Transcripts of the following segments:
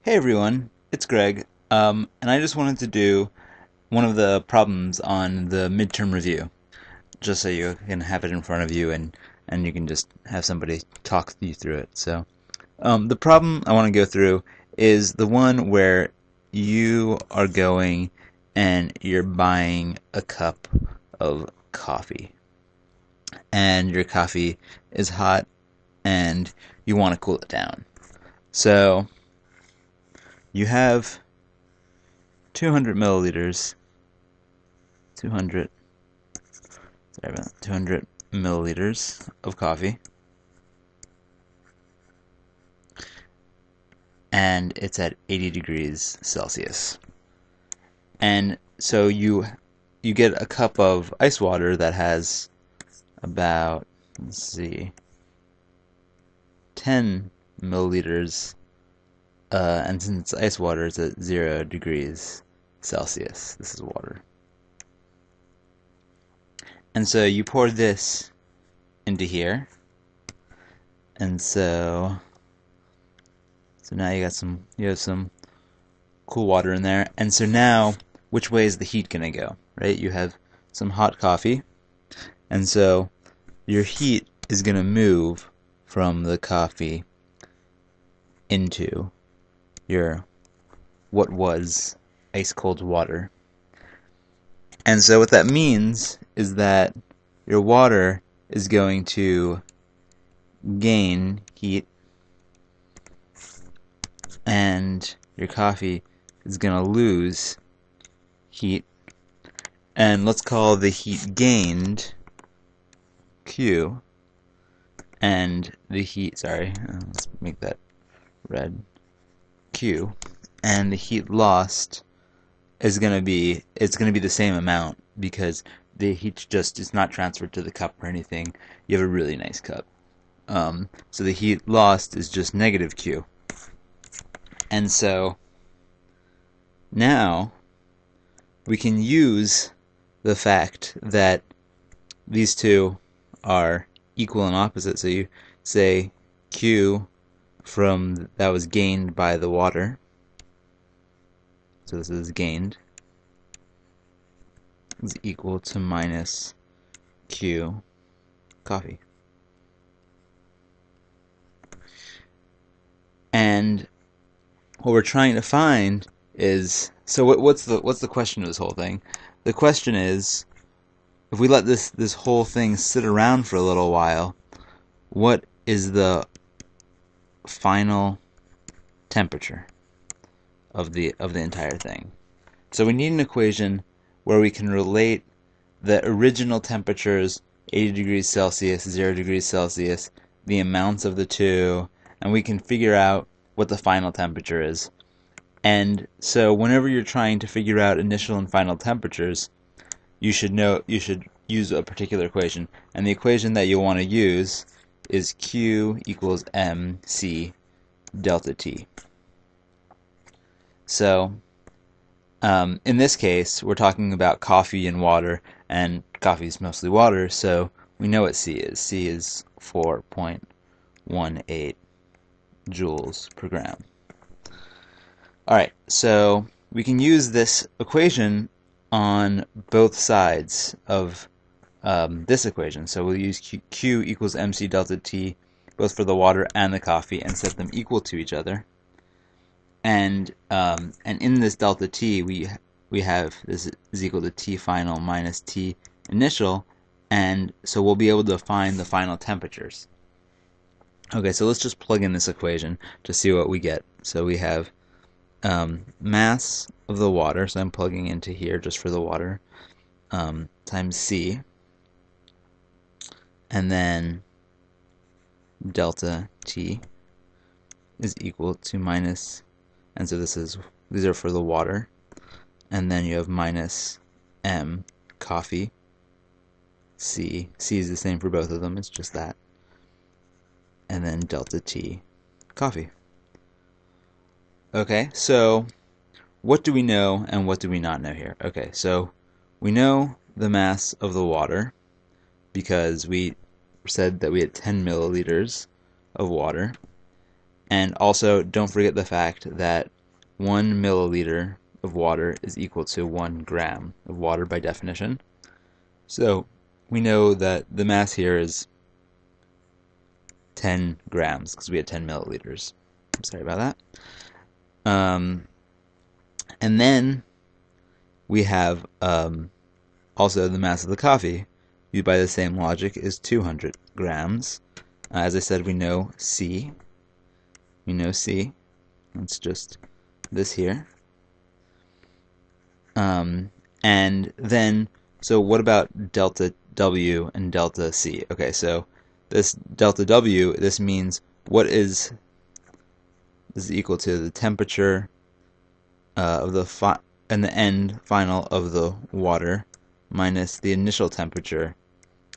Hey everyone, it's Greg, and I just wanted to do one of the problems on the midterm review, just so you can have it in front of you and you can just have somebody talk you through it. So, the problem I want to go through is the one where you are going and you're buying a cup of coffee, and your coffee is hot and you want to cool it down. So, you have 200 milliliters 200 200 milliliters of coffee, and it's at 80 degrees Celsius. And so you get a cup of ice water that has about, let's see, 10 milliliters, and since it's ice water, it's at 0 degrees Celsius. This is water. And so you pour this into here, and so now you have some cool water in there. And so now, which way is the heat gonna go, right? You have some hot coffee, and so your heat is gonna move from the coffee into your what was ice cold water. And so what that means is that your water is going to gain heat, and your coffee is going to lose heat. And let's call the heat gained Q, and the heat, let's make that red, Q, and the heat lost is going to be, it's going to be the same amount because the heat just is not transferred to the cup or anything. You have a really nice cup. So the heat lost is just negative Q. And so now we can use the fact that these two are equal and opposite. So you say Q from that was gained by the water. So this is gained is equal to minus Q coffee. And what we're trying to find is, so what's the question of this whole thing? The question is, if we let this whole thing sit around for a little while, what is the final temperature of the entire thing? So we need an equation where we can relate the original temperatures, 80 degrees Celsius, 0 degrees Celsius, the amounts of the two, and we can figure out what the final temperature is. And so whenever you're trying to figure out initial and final temperatures, you should use a particular equation. And the equation that you'll want to use is Q equals mc delta T. So in this case, we're talking about coffee and water, and coffee is mostly water, so we know what C is. C is 4.18 joules per gram. Alright, so we can use this equation on both sides of this equation. So we'll use Q equals mc delta T both for the water and the coffee and set them equal to each other. And in this delta T we have this is equal to T final minus T initial, and so we'll be able to find the final temperatures. Okay, so let's just plug in this equation to see what we get. So we have mass of the water, so I'm plugging into here just for the water, times C, and then delta T is equal to minus, and so these are for the water, and then you have minus M coffee, C is the same for both of them, it's just that, and then delta T coffee. Okay, so what do we know and what do we not know here? Okay, so we know the mass of the water because we said that we had 10 milliliters of water, And also, don't forget the fact that 1 milliliter of water is equal to 1 gram of water by definition. So we know that the mass here is 10 grams because we had 10 milliliters. I'm sorry about that. And then we have also the mass of the coffee, used by the same logic, is 200 grams. As I said, we know C. We know C. It's just this here. And then, so what about delta W and delta C? Okay, so this delta W, this means what is this is equal to the temperature of the and the end final of the water minus the initial temperature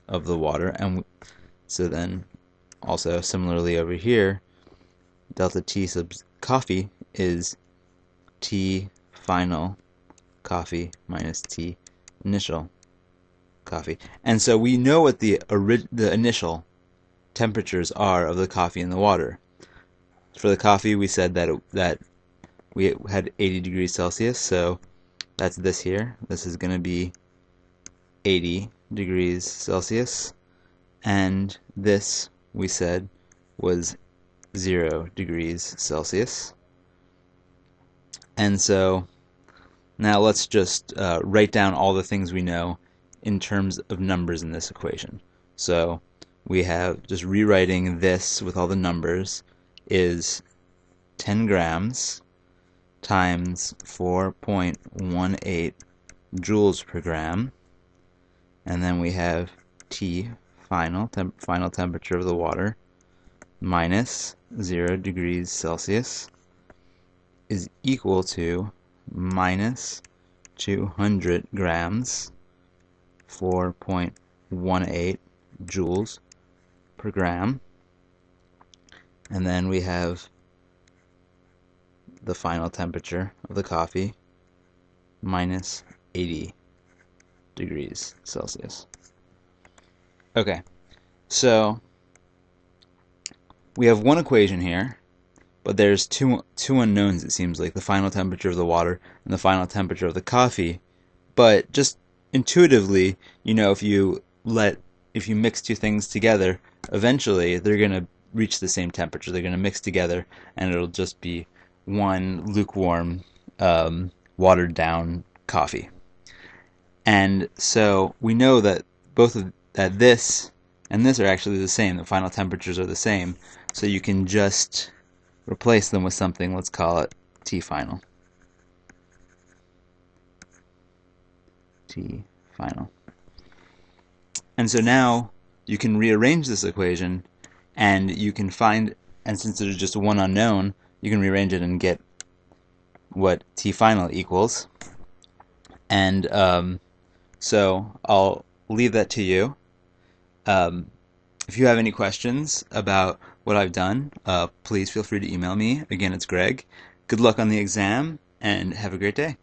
of the water. And so then also similarly over here, delta T sub coffee is T final coffee minus T initial coffee. And so we know what the initial temperatures are of the coffee and the water. For the coffee, we said that we had 80 degrees Celsius, so that's this here. This is going to be 80 degrees Celsius, and this, we said, was 0 degrees Celsius. And so now let's just write down all the things we know in terms of numbers in this equation. So we have, just rewriting this with all the numbers, is 10 grams times 4.18 joules per gram, and then we have T final temperature of the water minus 0 degrees Celsius is equal to minus 200 grams 4.18 joules per gram, and then we have the final temperature of the coffee minus 80 degrees Celsius. Okay, so we have one equation here, but there's two unknowns, it seems like, the final temperature of the water and the final temperature of the coffee. But just intuitively, you know, if you mix two things together, eventually they're going to reach the same temperature. They're going to mix together, and it'll just be one lukewarm, watered down coffee. And so we know that that this and this are actually the same. The final temperatures are the same. So you can just replace them with something. Let's call it T final. T final. And so now you can rearrange this equation, and you can find, and since there's just one unknown, you can rearrange it and get what T final equals. And so I'll leave that to you. If you have any questions about what I've done, please feel free to email me. Again, it's Greg. Good luck on the exam, and have a great day.